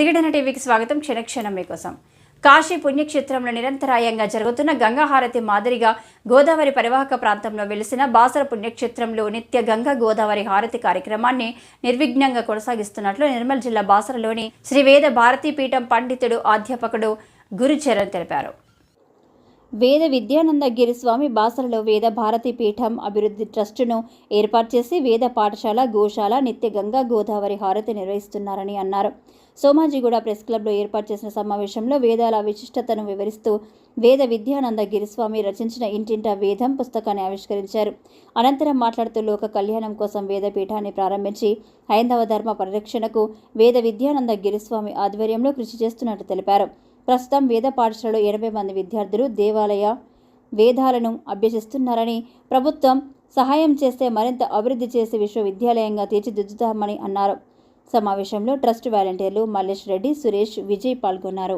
ప్రతిఘటన టీవీకి స్వాగతం. క్షణక్షణం మీకోసం. కాశీ పుణ్యక్షేత్రంలో నిరంతరాయంగా జరుగుతున్న గంగాహారతి మాదిరిగా గోదావరి పరివాహక ప్రాంతంలో వెలిసిన బాసర పుణ్యక్షేత్రంలో నిత్య గంగా గోదావరి హారతి కార్యక్రమాన్ని నిర్విఘ్నంగా కొనసాగిస్తున్నట్లు నిర్మల్ జిల్లా బాసరలోని శ్రీ వేద భారతీ పీఠం పండితుడు అధ్యాపకుడు గురుచరణ్ తెలిపారు. వేద విద్యానంద గిరిస్వామి బాసరలో వేద భారతీ పీఠం అభివృద్ధి ట్రస్టును ఏర్పాటు చేసి వేద పాఠశాల, గోశాల, నిత్య గంగా గోదావరి హారతి నిర్వహిస్తున్నారని అన్నారు. సోమాజిగూడ ప్రెస్ క్లబ్లో ఏర్పాటు చేసిన సమావేశంలో వేదాల విశిష్టతను వివరిస్తూ వేద విద్యానంద గిరిస్వామి రచించిన ఇంటింటా వేదం పుస్తకాన్ని ఆవిష్కరించారు. అనంతరం మాట్లాడుతూ లోక కళ్యాణం కోసం వేద పీఠాన్ని ప్రారంభించి హైందవ ధర్మ పరిరక్షణకు వేద విద్యానంద గిరిస్వామి ఆధ్వర్యంలో కృషి చేస్తున్నట్టు తెలిపారు. ప్రస్తుతం వేద పాఠశాలలో 80 మంది విద్యార్థులు దేవాలయ వేదాలను అభ్యసిస్తున్నారని, ప్రభుత్వం సహాయం చేస్తే మరింత అభివృద్ధి చేసి విశ్వవిద్యాలయంగా తీర్చిదిద్దుతామని అన్నారు. సమావేశంలో ట్రస్ట్ వాలంటీర్లు మల్లేష్ రెడ్డి, సురేష్, విజయ్ పాల్గొన్నారు.